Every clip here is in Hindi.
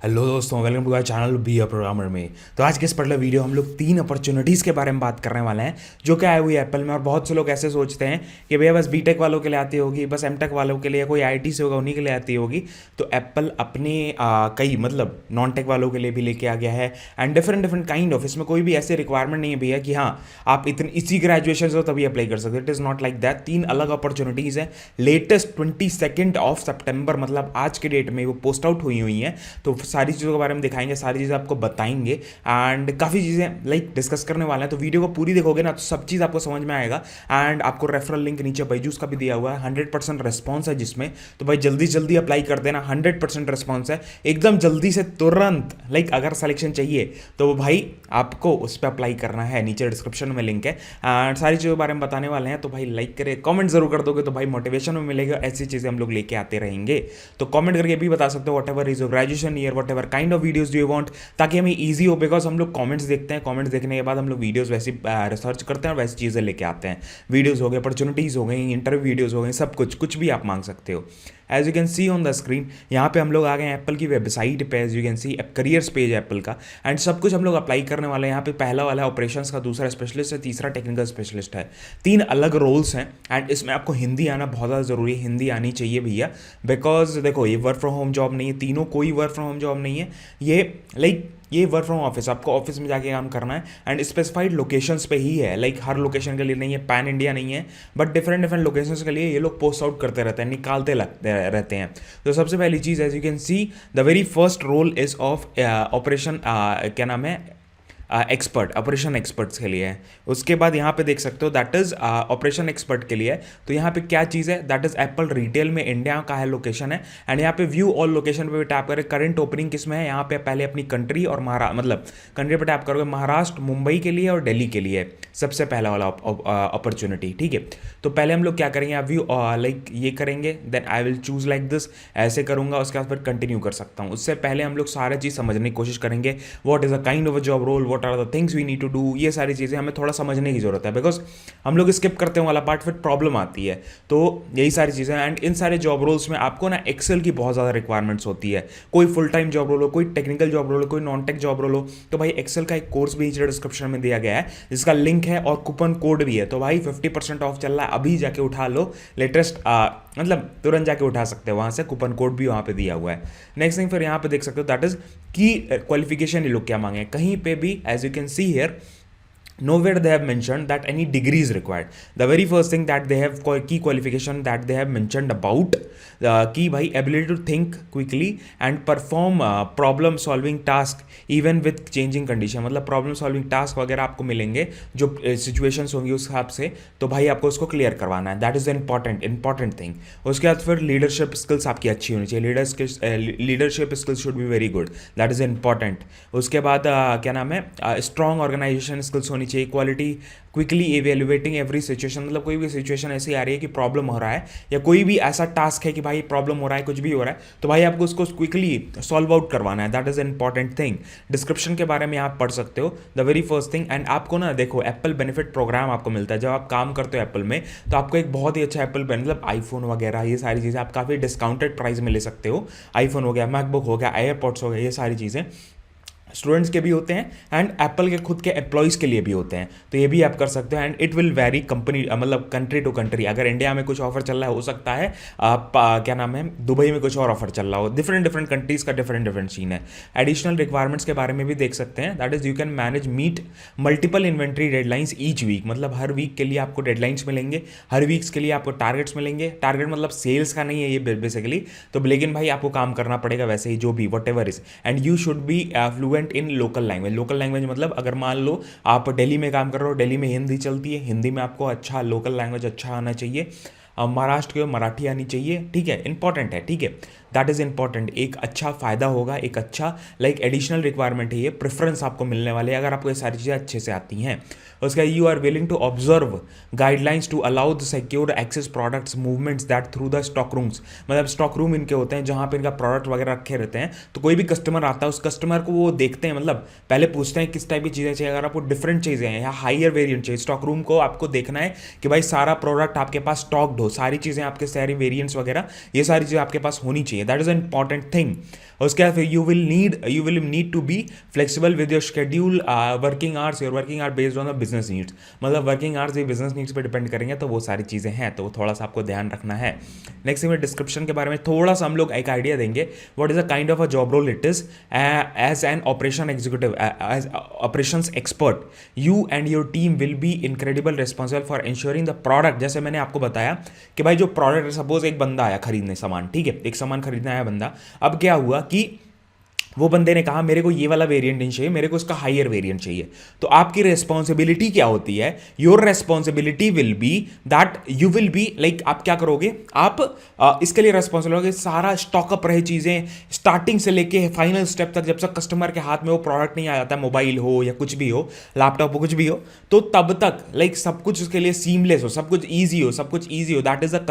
हेलो दोस्तों, welcome to our channel be a programmer में। तो आज के इस पर्टिकुलर वीडियो हम लोग 3 अपॉर्चुनिटीज़ के बारे में बात करने वाले हैं जो कि आई हुई है एप्पल में। और बहुत से लोग ऐसे सोचते हैं कि भैया बस बीटेक वालों के लिए आती होगी, बस एमटेक वालों के लिए, कोई आईटी से होगा उन्हीं के लिए आती होगी। तो एप्पल अपने कई मतलब नॉन टेक वालों के लिए भी लेके आ गया है and different different kind of. इसमें कोई भी ऐसे रिक्वायरमेंट नहीं है भैया कि हाँ आप इतनी इसी ग्रेजुएशन से हो तभी अप्लाई कर सकते हो। It is not like that. 3 अलग अपॉर्चुनिटीज़ हैं। लेटेस्ट 22 सितंबर मतलब आज के डेट में वो पोस्ट आउट हुई हैं। तो सारी चीज़ों के बारे में दिखाएंगे, सारी चीज़ें आपको बताएंगे एंड काफ़ी चीज़ें लाइक डिस्कस करने वाले हैं। तो वीडियो को पूरी देखोगे ना तो सब चीज़ आपको समझ में आएगा। एंड आपको रेफरल लिंक नीचे बायजूस का भी दिया हुआ है। 100% रिस्पॉन्स है जिसमें, तो भाई जल्दी जल्दी अप्लाई कर देना। 100% रिस्पॉन्स है एकदम जल्दी से तुरंत। लाइक अगर सिलेक्शन चाहिए तो भाई आपको उस पर अप्लाई करना है। नीचे डिस्क्रिप्शन में लिंक है एंड सारी चीज़ों के बारे में बताने वाले हैं। तो भाई लाइक करे, कमेंट जरूर कर दोगे तो भाई मोटिवेशन में मिलेगा। ऐसी चीज़ें हम लोग लेके आते रहेंगे। तो कमेंट करके भी बता सकते हो whatever is your graduation year, what ever kind of videos do you want, ताकि हमें इजी हो। बिकॉज हम लोग कमेंट्स देखते हैं, कमेंट्स देखने के बाद हम लोग वीडियोस वैसी रिसर्च करते हैं और वैसी चीज़ें लेके आते हैं। वीडियोस हो गए, अपॉर्चुनिटीज़ हो गई, इंटरव्यू वीडियोस हो गई, सब कुछ भी आप मांग सकते हो। As you can see on the screen यहाँ पे हम लोग आ गए एप्पल की वेबसाइट पे। As you can see careers page है एप्पल का एंड सब कुछ हम लोग अप्लाई करने वाले हैं। यहाँ पे पहला वाला है ऑपरेशंस का, दूसरा स्पेशलिस्ट है, तीसरा टेक्निकल स्पेशलिस्ट है। 3 अलग रोल्स हैं एंड इसमें आपको हिंदी आना बहुत ज़्यादा ज़रूरी है। हिंदी आनी चाहिए भैया। बिकॉज देखो ये वर्क फ्रॉम होम जॉब नहीं है, तीनों कोई वर्क फ्रॉम होम जॉब नहीं है। ये वर्क फ्रॉम ऑफिस, आपको ऑफिस में जाके काम करना है एंड स्पेसिफाइड लोकेशंस पे ही है। लाइक हर लोकेशन के लिए नहीं है, पैन इंडिया नहीं है, बट डिफरेंट डिफरेंट लोकेशंस के लिए ये लोग पोस्ट आउट करते रहते हैं, निकालते लगते रहते हैं। तो सबसे पहली चीज़ as you can see the very first role is of operation, क्या नाम है, एक्सपर्ट, ऑपरेशन एक्सपर्ट्स के लिए है। उसके बाद यहाँ पे देख सकते हो दैट इज़ ऑपरेशन एक्सपर्ट के लिए है। तो यहाँ पे क्या चीज़ है, दैट इज़ एप्पल रिटेल में इंडिया का है लोकेशन है। एंड यहाँ पे व्यू ऑल लोकेशन पे भी टैप करें। करंट ओपनिंग किस में है, यहाँ पे पहले अपनी कंट्री और मतलब कंट्री पे टैप करोगे, महाराष्ट्र, मुंबई के लिए और दिल्ली के लिए सबसे पहला वाला अपॉर्चुनिटी। ठीक है, तो पहले हम लोग क्या करेंगे, आप व्यू लाइक ये करेंगे, then I will choose like this, ऐसे करूँगा, उसके बाद फिर कंटिन्यू कर सकता हूँ। उससे पहले हम लोग सारे चीज़ समझने की कोशिश करेंगे। What is a kind of a job role, what are the things we need to do, ये सारी चीज़ें हमें थोड़ा समझने की जरूरत है। बिकॉज हम लोग स्किप करते हैं वाला पार्ट, फिर प्रॉब्लम आती है। तो यही सारी चीज़ें एंड इन सारे जॉब रोल्स में आपको ना एक्सेल की बहुत ज़्यादा रिक्वायरमेंट्स होती है। कोई फुल टाइम जॉब रोल हो, कोई टेक्निकल जॉब रोल हो, कोई नॉन टेक जॉब रोल हो, तो भाई एक्सेल का एक कोर्स भी नीचे डिस्क्रिप्शन में दिया गया है जिसका लिंक है और कूपन कोड भी है। तो भाई 50% ऑफ चल रहा है, अभी जाके उठा लो। लेटेस्ट मतलब तुरंत जाके उठा सकते हो वहाँ से, कूपन कोड भी वहाँ पे दिया हुआ है। नेक्स्ट थिंग फिर यहाँ पे देख सकते हो दैट इज की क्वालिफिकेशन ये लोग क्या मांगे कहीं पे भी। As you can see here, nowhere they have mentioned that any degree is required. The very first thing that they have key qualification that they have mentioned about कि भाई ability to think quickly and perform problem solving task even with changing condition। मतलब problem solving task वगैरह आपको मिलेंगे जो situations होंगी उस हिसाब से, तो भाई आपको उसको क्लियर करवाना है। That is important thing. उसके बाद फिर लीडरशिप स्किल्स आपकी अच्छी होनी चाहिए। Leadership skills should be very good, that is important. उसके बाद क्या नाम है, स्ट्रॉन्ग ऑर्गेनाइजेशन स्किल्स होनी चाहिए। Quality quickly evaluating every situation, मतलब कोई भी सिचुएशन ऐसी आ रही है कि प्रॉब्लम हो रहा है या कोई भी ऐसा टास्क है कि भाई प्रॉब्लम हो रहा है, कुछ भी हो रहा है, तो भाई आपको उसको क्विकली सॉल्व आउट करवाना है। That is important thing. Description के बारे में आप पढ़ सकते हो, the very first thing. And आपको ना देखो एप्पल बेनिफिट प्रोग्राम आपको मिलता है जब आप काम करते हो एप्पल में, तो आपको एक बहुत ही अच्छा एप्पल मतलब आईफोन वगैरह ये सारी चीज़ें आप काफ़ी डिस्काउंटेड प्राइस में ले सकते हो। आईफोन हो गया, मैकबुक हो गया, एयरपॉड्स हो गया, ये सारी चीज़ें स्टूडेंट्स के भी होते हैं एंड एप्पल के खुद के एम्प्लॉयज़ के लिए भी होते हैं। तो ये भी आप कर सकते हो and it will very company मतलब कंट्री टू कंट्री। अगर इंडिया में कुछ ऑफर चल रहा है, हो सकता है आप क्या नाम है, दुबई में कुछ और ऑफर चल रहा हो। डिफरेंट कंट्रीज़ का डिफरेंट सीन है। एडिशनल रिक्वायरमेंट्स के बारे में भी देख सकते हैं। That is you can manage meet multiple inventory deadlines each week. मतलब हर वीक के लिए आपको डेडलाइंस मिलेंगे, हर वीक्स के लिए आपको टारगेट्स मिलेंगे। टारगेट मतलब सेल्स का नहीं है ये बेसिकली, तो लेकिन भाई आपको काम करना पड़ेगा वैसे ही जो भी what ever is. And you should be fluent in local language. Local language मतलब अगर मान लो आप दिल्ली में काम कर रहे हो, दिल्ली में हिंदी चलती है, हिंदी में आपको अच्छा लोकल लैंग्वेज अच्छा आना चाहिए। महाराष्ट्र के मराठी आनी चाहिए। ठीक है, इंपॉर्टेंट है। ठीक है, दैट इज़ इंपॉर्टेंट। एक अच्छा फ़ायदा होगा, एक अच्छा लाइक एडिशनल रिक्वायरमेंट है ये, प्रेफरेंस आपको मिलने वाले हैं अगर आपको ये सारी चीज़ें अच्छे से आती हैं। उसका you are willing to observe guidelines to allow the secure access products movements that through the stock rooms. मतलब स्टॉक रूम इनके होते हैं जहाँ पे इनका प्रोडक्ट वगैरह रखे रहते हैं। तो कोई भी कस्टमर आता है, उस कस्टमर को वो देखते हैं, मतलब पहले पूछते हैं किस टाइप की चीज़ें चाहिए। अगर आपको डिफरेंट चीज़ें हैं या हाइयर वेरिएंट चाहिए, स्टॉक रूम को आपको देखना है कि भाई सारा प्रोडक्ट आपके पास स्टॉक्ड हो, सारी चीज़ें आपके सारी वेरिएंट्स वगैरह ये सारी चीज़ें आपके पास होनी चाहिए। चाहिए, that is a important thing. उसके बाद फिर you will need to be flexible with your schedule, working hours, your working hour based on the business needs, मतलब वर्किंग आवर्स भी बिजनेस नीड्स पे डिपेंड करेंगे, तो वो सारी चीज़ें हैं, तो वो थोड़ा सा आपको ध्यान रखना है। नेक्स्ट में डिस्क्रिप्शन के बारे में थोड़ा सा हम लोग एक आइडिया देंगे, what is a kind of a job role it is as an operation executive, as operations expert, you and your team will be incredible responsible for insuring the product. जैसे मैंने आपको बताया कि भाई जो प्रोडक्ट, सपोज एक बंदा आया खरीदने सामान, ठीक है, एक सामान खरीदने आया बंदा, अब क्या हुआ कि वो बंदे ने कहा मेरे को ये वाला वेरिएंट नहीं चाहिए, मेरे को इसका हायर वेरिएंट चाहिए, तो आपकी रिस्पॉन्सिबिलिटी क्या होती है? Your responsibility will be that you will be like, आप क्या करोगे, आप इसके लिए रिस्पॉन्सिबल होगे, सारा स्टॉकअप रहे चीज़ें स्टार्टिंग से लेके फाइनल स्टेप तक, जब तक कस्टमर के हाथ में वो प्रोडक्ट नहीं आ जाता, मोबाइल हो या कुछ भी हो, लैपटॉप हो, कुछ भी हो, तो तब तक लाइक सब कुछ उसके लिए सीमलेस हो, सब कुछ ईजी हो, सब कुछ ईजी हो, that is the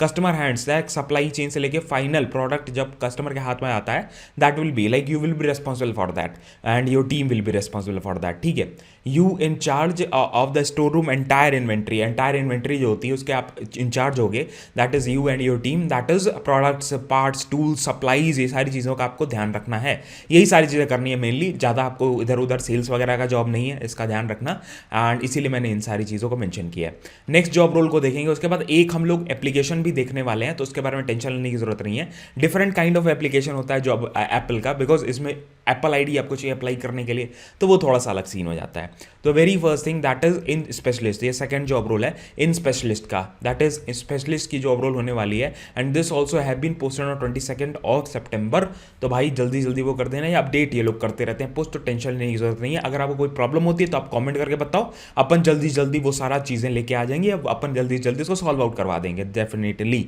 customer hands, that supply chain से लेके फाइनल प्रोडक्ट जब कस्टमर के हाथ में आता है, that will B like you will be responsible for that and your team will be responsible for that, ठीक है। you in charge of the storeroom entire inventory जो होती है उसके आप इंचार्ज होगे, that is you and your team, that is products, parts, tools, supplies, ये सारी चीज़ों का आपको ध्यान रखना है, यही सारी चीज़ें करनी है मेनली, ज़्यादा आपको इधर उधर सेल्स वगैरह का जॉब नहीं है, इसका ध्यान रखना, एंड इसीलिए मैंने इन सारी चीज़ों को मेंशन किया है। नेक्स्ट जॉब रोल को देखेंगे, उसके बाद एक हम लोग एप्लीकेशन भी देखने वाले हैं, तो उसके बारे में टेंशन लेने की जरूरत नहीं है। डिफरेंट काइंड ऑफ एप्लीकेशन होता है जॉब एप्पल का, बिकॉज इसमें एप्पल आईडी आपको चाहिए अप्लाई करने के लिए, तो वो थोड़ा सा अलग सीन हो जाता है। तो very first thing that is in specialist, ये सेकंड जॉब रोल है इन स्पेशलिस्ट का, दैट इज स्पेशलिस्ट की जॉब रोल होने वाली है, and this also have been posted on 22 सितंबर। तो भाई जल्दी जल्दी वो कर देना, ये अपडेट ये लोग करते रहते हैं पोस्ट, तो टेंशन लेने की जरूरत नहीं है। अगर आपको कोई प्रॉब्लम होती है तो आप कॉमेंट करके बताओ, अपन जल्दी जल्दी वो सारा चीज़ें लेके आ जाएंगे, अपन जल्दी जल्दी उसको सॉल्व आउट करवा देंगे डेफिनेटली।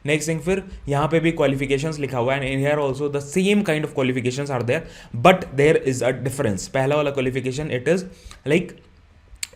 नेक्स्ट थिंग, फिर यहाँ पे भी क्वालिफिकेशंस लिखा हुआ है, and here also the same kind of qualifications are there, but there is a difference. पहला वाला qualification it is like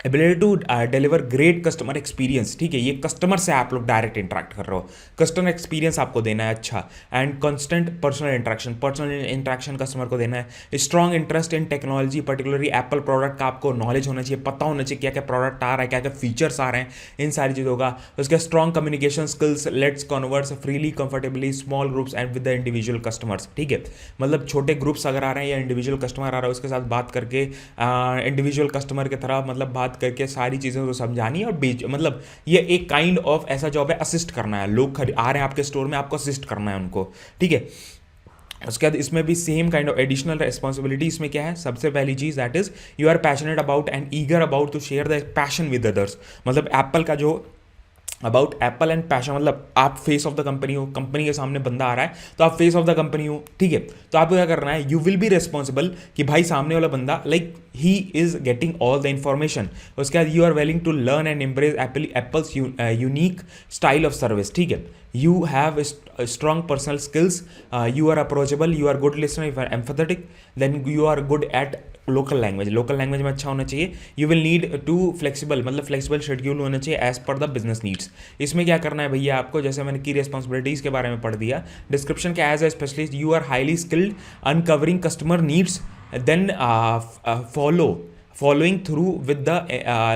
ability to deliver great customer experience, ठीक है, ये कस्टमर से आप लोग डायरेक्ट इंटरेक्ट कर रहे हो, कस्टमर एक्सपीरियंस आपको देना है अच्छा, and constant personal interaction customer को देना है। Strong interest in technology, particularly Apple product का आपको नॉलेज होना चाहिए, पता होना चाहिए क्या क्या प्रोडक्ट आ रहा है, क्या क्या फीचर्स आ रहे हैं, इन सारी चीज़ों का। उसके strong communication skills, let's converse freely comfortably small groups and with the individual customers, ठीक है, मतलब छोटे ग्रुप्स अगर आ रहे हैं या इंडिविजुअल कस्टमर आ रहा है उसके साथ बात करके, इंडिविजुअल कस्टमर की तरह मतलब बात करके सारी चीज़ें को समझानी है, और मतलब ये एक काइंड ऑफ ऐसा जॉब है, असिस्ट करना है, लोग आ रहे हैं आपके स्टोर में, आपको असिस्ट करना है उनको, ठीक है। उसके बाद इसमें भी same kind of additional responsibility इसमें क्या है, सबसे पहली चीज़ that is you are passionate about and eager about to share the passion with others, मतलब एप्पल का जो अबाउट एप्पल एंड पैशन, मतलब आप फेस ऑफ द कंपनी हो, कंपनी के सामने बंदा आ रहा है तो आप फेस ऑफ द कंपनी हो, ठीक है, तो आपको क्या करना है, यू विल बी रिस्पॉन्सिबल कि भाई सामने वाला बंदा like he is getting all the information. उसके बाद you are willing to learn and embrace Apple's unique style of service, ठीक है, you have strong personal skills, you are approachable, you are good listener, you are empathetic, then you are good at local language में अच्छा होना चाहिए। You will need to flexible, मतलब फ्लेक्सिबल शेड्यूल होना चाहिए as per the business needs. इसमें क्या करना है भैया आपको, जैसे मैंने की रिस्पॉन्सिबिलिटीज़ के बारे में पढ़ दिया, डिस्क्रिप्शन के as a specialist you are highly skilled uncovering customer needs, then following through with the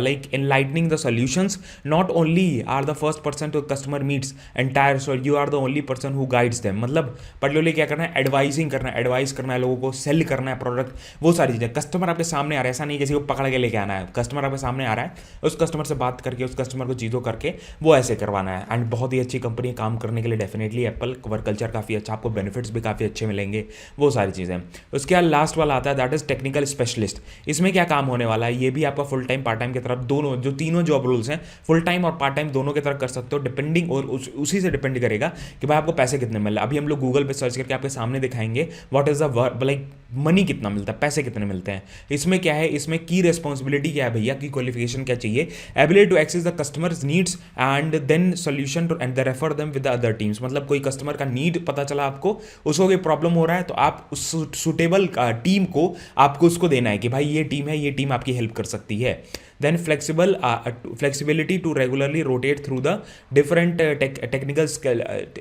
like enlightening the solutions, not only are the first person to customer meets entire, so you are the only person who guides them, मतलब पर्टिकुलरली क्या करना है, एडवाइस करना है लोगों को, सेल करना है प्रोडक्ट, वो सारी चीज़ें। कस्टमर आपके सामने आ रहा है, ऐसा नहीं किसी को पकड़ के लेके आना है, कस्टमर आपके सामने आ रहा है, उस कस्टमर से बात करके, उस कस्टमर को चीज़ों करके वो ऐसे करवाना है। एंड बहुत ही अच्छी कंपनी काम करने के लिए डेफिनेटली एप्पल, वर्क कल्चर काफ़ी अच्छा, आपको बेनिफिट्स भी काफ़ी अच्छे मिलेंगे, वो सारी चीज़ें। उसके बाद लास्ट वाला आता है दैट इज टेक्निकल स्पेशलिस्ट। इसमें क्या काम होने वाला है, ये भी आपका फुल टाइम पार्ट टाइम की तरफ दोनों, जो तीनों जॉब रोल्स हैं फुल टाइम और पार्ट टाइम दोनों की तरफ कर सकते हो, डिपेंडिंग, और उसी से डिपेंड करेगा कि भाई आपको पैसे कितने मिल रहे हैं। अभी हम लोग गूगल पे सर्च करके आपके सामने दिखाएंगे what is the work, like money कितना मिलता है, पैसे कितने मिलते हैं। इसमें क्या है, इसमें की रिस्पॉन्सिबिलिटी क्या है भैया, की क्वालिफिकेशन क्या चाहिए, ability to access the customers needs and then solution to and refer them with the other teams, मतलब कोई कस्टमर का नीड पता चला आपको, उसको कोई प्रॉब्लम हो रहा है तो आप उस सुटेबल टीम को आपको उसको देना है कि भाई ये टीम है, ये टीम आपकी हेल्प कर सकती है। Then flexibility to regularly rotate through the different technical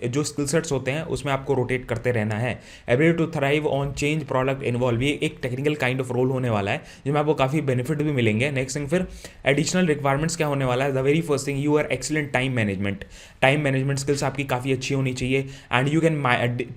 जो स्किल सेट्स होते हैं उसमें आपको रोटेट करते रहना है। Ability to thrive on change product involve, ये एक टेक्निकल काइंड ऑफ रोल होने वाला है जिसमें आपको काफ़ी बेनिफिट भी मिलेंगे। नेक्स्ट थिंग फिर एडिशनल रिक्वायरमेंट्स क्या होने वाला है, the very first thing you are excellent time management skills आपकी काफ़ी अच्छी होनी चाहिए and you can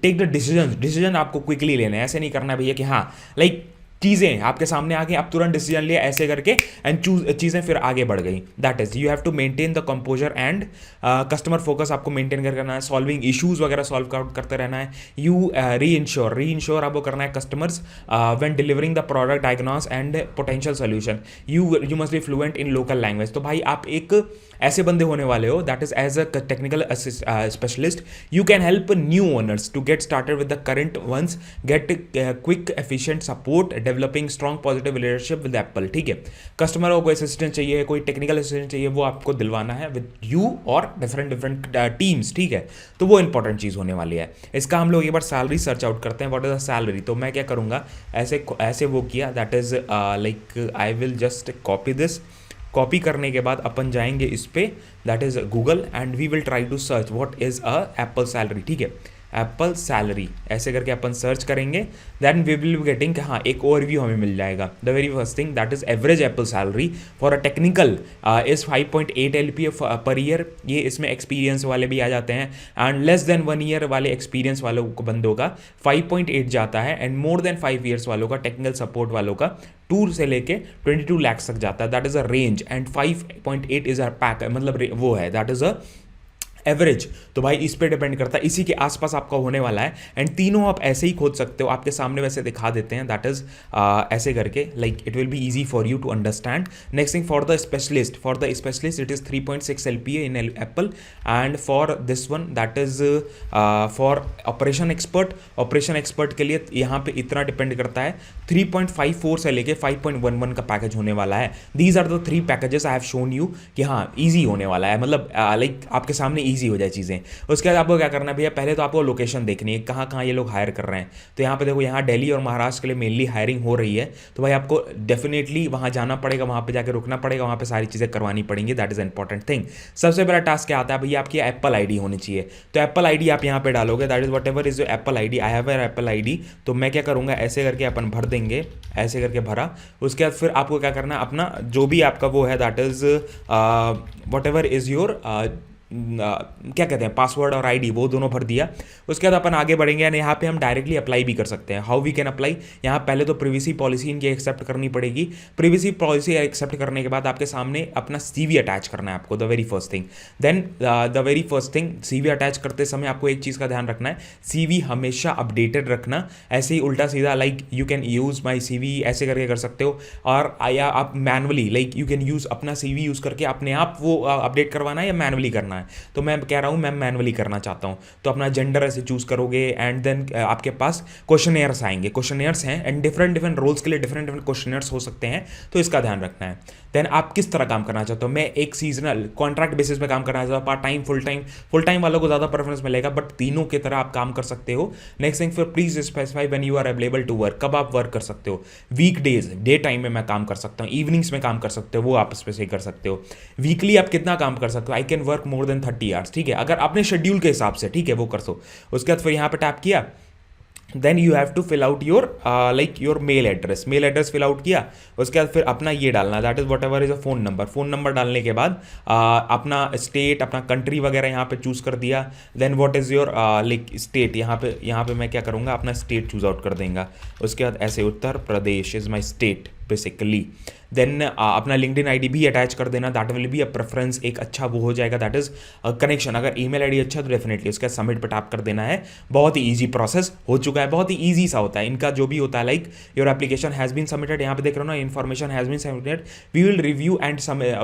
take the decision आपको क्विकली लेना है, ऐसे नहीं करना भैया कि हाँ लाइक चीज़ें आपके सामने आ गई आप तुरंत डिसीजन लिए ऐसे करके एंड चीज़ें फिर आगे बढ़ गई। That is you have to maintain the composer and customer focus आपको मेंटेन करना है, सॉल्विंग इश्यूज वगैरह सॉल्व आउट करते रहना है। यू री इंश्योर आपको करना है customers when delivering the product diagnose and potential solution. You must be fluent in local language. तो भाई आप एक ऐसे बंदे होने वाले हो that is as a technical specialist you can help new owners to get started with the current ones, get quick efficient support, developing strong positive relationship with Apple. ठीक है, कस्टमर को कोई असिस्टेंट चाहिए, कोई टेक्निकल असिस्टेंट चाहिए, वो आपको दिलवाना है विद यू और डिफरेंट टीम्स। ठीक है, तो वो इंपॉर्टेंट चीज़ होने वाली है। इसका हम लोग एक बार सैलरी सर्च आउट करते हैं, व्हाट इज द सैलरी। तो मैं क्या करूँगा, ऐसे वो किया, that is like I will just copy this. Copy करने के बाद अपन जाएंगे इस पे, that is Google, and we will try to search what is a Apple salary. ठीक है, एप्पल सैलरी ऐसे करके अपन सर्च करेंगे, then we will be getting कि हाँ एक ओवरव्यू हमें मिल जाएगा। The very first thing that is average Apple salary for a technical is 5.8 LPA per year. ये इसमें एक्सपीरियंस वाले भी आ जाते हैं, एंड लेस देन 1 ईयर वाले एक्सपीरियंस वालों को बंदों का 5.8 जाता है, एंड मोर देन 5 ईयर्स वालों का टेक्निकल सपोर्ट वालों का 2 से लेके 22 लाख तक जाता है। That is a range, and 5.8 is a pack, मतलब वो है दैट इज अ एवरेज। तो भाई इस पे डिपेंड करता है, इसी के आसपास आपका होने वाला है, एंड तीनों आप ऐसे ही खोज सकते हो। आपके सामने वैसे दिखा देते हैं, दैट इज ऐसे करके, like it will be easy for you to understand. Next thing for the specialist it is 3.6 LPA in Apple, and for this one that is for operation expert के लिए यहाँ पे इतना डिपेंड करता है, 3.54 से लेके 5.11 का पैकेज होने वाला है। These are the 3 packages I have shown you कि हाँ ईजी होने वाला है, मतलब लाइक आपके सामने ईजी हो जाए चीज़ें। उसके बाद आपको क्या करना है भैया, पहले तो आपको लोकेशन देखनी है कहाँ कहाँ ये लोग हायर कर रहे हैं। तो यहाँ पे देखो, यहाँ दिल्ली और महाराष्ट्र के लिए मेनली हायरिंग हो रही है, तो भाई आपको डेफिनेटली वहाँ जाना पड़ेगा, वहाँ पे जाकर रुकना पड़ेगा, वहाँ पे सारी चीज़ें करवानी पड़ेंगी। That is important thing. सबसे पहला टास्क क्या आता है भैया, आपकी एप्पल आईडी होनी चाहिए। तो एप्पल आईडी आप यहाँ पे डालोगे, that is whatever is your Apple ID. I have Apple ID, तो मैं क्या करूँगा, ऐसे करके अपन भर देंगे, ऐसे करके भरा। उसके बाद फिर आपको क्या करना है, अपना जो भी आपका वो है that is whatever is your क्या कहते हैं पासवर्ड और आईडी, वो दोनों भर दिया। उसके बाद अपन आगे बढ़ेंगे, एंड यहाँ पे हम डायरेक्टली अप्लाई भी कर सकते हैं। हाउ वी कैन अप्लाई, यहाँ पहले तो प्रीवियसी पॉलिसी इनकी एक्सेप्ट करनी पड़ेगी। प्रीवियसी पॉलिसी एक्सेप्ट करने के बाद आपके सामने अपना CV अटैच करना है आपको, the very first thing. Then the very first thing, CV attach करते समय आपको एक चीज़ का ध्यान रखना है, CV हमेशा अपडेटेड रखना। ऐसे ही उल्टा सीधा like you can use my CV ऐसे करके कर सकते हो, और या आप manually like you can use अपना CV यूज़ करके अपने आप वो अपडेट करवाना है, या मैनुअली करना है। तो मैं कह रहा हूं मैं मैनुअली करना चाहता हूं, तो अपना जेंडर ऐसे चूज करोगे, एंड देन आपके पास क्वेश्चनेयर्स आएंगे, क्वेश्चनेयर्स हैं, एंड डिफरेंट रोल्स के लिए डिफरेंट क्वेश्चनेयर्स हो सकते हैं, तो इसका ध्यान रखना है। देन आप किस तरह काम करना चाहते हो, मैं एक सीजनल कॉन्ट्रैक्ट बेसिस पे काम करना चाहता हूँ, पार्ट टाइम फुल टाइम वालों को ज़्यादा प्रेफरेंस मिलेगा, बट तीनों की तरह आप काम कर सकते हो। नेक्स्ट थिंग फिर please specify when you are available to work, कब आप वर्क कर सकते हो। वीक डेज डे टाइम में मैं काम कर सकता हूँ, इवनिंग्स में काम कर सकते हो, वो आप स्पेसिफाई कर सकते हो। वीकली आप कितना काम कर सकते हो, I can work more than 30 hours. ठीक है, अगर अपने शेड्यूल के हिसाब से, ठीक है, वो कर सो। उसके बाद फिर यहाँ पे टैप किया, then you have to fill out your like your mail address fill out किया। उसके बाद फिर अपना ये डालना, that is whatever is a phone number डालने के बाद अपना स्टेट, अपना कंट्री वगैरह यहाँ पे चूज़ कर दिया। Then what is your like state, यहाँ पे मैं क्या करूँगा, अपना स्टेट चूज़ आउट कर देंगे। उसके बाद ऐसे Uttar Pradesh is my state basically. Then अपना लिंक्डइन आईडी भी अटैच कर देना, that will be a preference, एक अच्छा वो हो जाएगा, दैट इज कनेक्शन। अगर ईमेल आईडी अच्छा तो डेफिनेटली उसका सबमिट पे टैप कर देना है। बहुत ही ईजी प्रोसेस हो चुका है, बहुत ही ईजी सा होता है इनका जो भी होता है। Like your application has been submitted, यहाँ पे देख रहे हो ना, information has been submitted, we will review and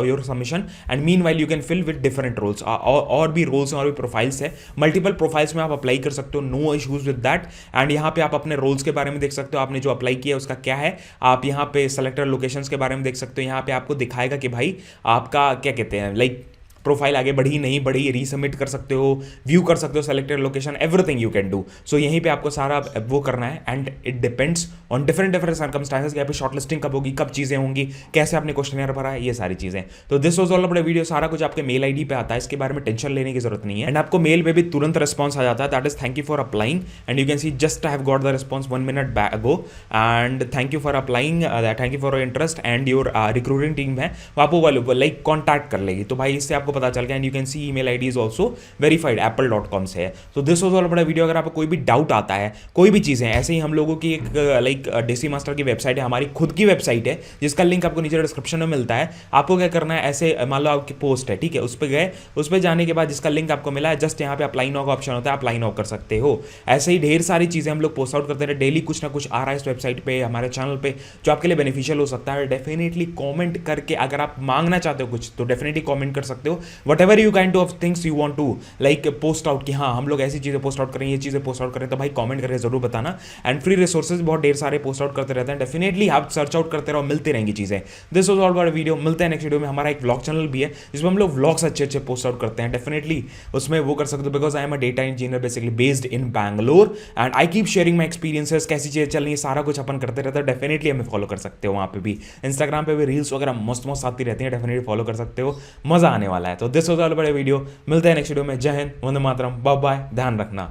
your submission, and meanwhile you can fill with different roles. और भी रोल्स और भी प्रोफाइल्स है, मल्टीपल प्रोफाइल्स में आप अप्लाई कर सकते हो, no issues with that. And यहाँ पे आप अपने रोल्स के बारे में देख सकते हो, आपने जो अप्लाई किया उसका क्या है। आप यहाँ पे सेलेक्टेड लोकेशंस के बारे में देख सकते हो, यहाँ पे आपको दिखाएगा कि भाई आपका क्या कहते हैं, लाइक प्रोफाइल आगे बढ़ी नहीं बढ़ी, रीसबमिट कर सकते हो, व्यू कर सकते हो selected location, everything you can do. So यहीं पे आपको सारा वो करना है and it depends on different different circumstances, यहाँ पे शॉर्टलिस्टिंग कब होगी, कब चीज़ें होंगी, कैसे आपने क्वेश्चन भरा है, ये सारी चीज़ें। तो this was all about video, सारा कुछ आपके मेल आईडी पे आता है, इसके बारे में टेंशन लेने की जरूरत नहीं है एंड आपको मेल पे भी तुरंत रिस्पॉन्स आ जाता है। That is thank you for applying and you can C just I have got the response 1 minute back ago and thank you for applying, thank you for your interest and your recruiting team है वो आपको वाले लाइक कॉन्टैक्ट कर लेगी। तो भाई इससे आपको पता चल गया and you can C email ID is also verified apple.com से है। तो this was all about video. अगर आपको कोई भी डाउट आता है, कोई भी चीज़ है, ऐसे ही हम लोगों की एक लाइक डेसी मास्टर की वेबसाइट है, हमारी खुद की वेबसाइट है जिसका लिंक आपको नीचे डिस्क्रिप्शन में मिलता है। आपको क्या करना है, ऐसे मान लो आपकी पोस्ट है, ठीक है, उस पर गए, उस पर जाने के बाद जिसका लिंक आपको मिला है, जस्ट यहाँ पे अप्लाई नाउ का ऑप्शन होता है, अप्लाई नाउ कर सकते हो। ऐसे ही ढेर सारी चीज़ें हम लोग पोस्ट आउट करते हैं, डेली कुछ ना कुछ आ रहा है इस वेबसाइट पे, हमारे चैनल पे, जो आपके लिए बेनिफिशियल हो सकता है। डेफिनेटली कमेंट करके अगर आप मांगना चाहते हो कुछ तो डेफिनेटली कमेंट कर सकते हो, whatever you kind of things you want to like post out, कि हाँ हम लोग ऐसी चीज़ें पोस्ट आउट करें, ये चीज़ें पोस्ट आउट करें, तो भाई कमेंट करके जरूर बताना। एंड फ्री रिसोर्सेज बहुत ढेर सारे पोस्ट आउट करते रहते हैं, डेफिनेटली आप सर्च आउट करते रहो, मिलती रहेंगी चीज़ें। This was all about video, मिलते हैं नेक्स्ट वीडियो में। हमारा एक व्लॉग चैनल भी है जिसमें हम लोग व्लॉग्स अच्छे अच्छे पोस्ट आउट करते हैं, डेफिनेटली उसमें वो कर सकते हो, because I am a data engineer basically based in Bangalore and I keep sharing my experiences, कैसी चीज़ें चल रही है, सारा कुछ अपन करते रहते हैं। डेफिनेटली हमें फॉलो कर सकते हो, वहाँ पे भी इंस्टाग्राम पे भी रील्स वगैरह मस्त मस्त आती रहती हैं, डेफिनेटली फॉलो कर सकते हो, मजा आने वाला है। तो this was all about video, मिलते हैं नेक्स्ट वीडियो में। जय हिंद, वंदे मातरम, बाय बाय, ध्यान रखना।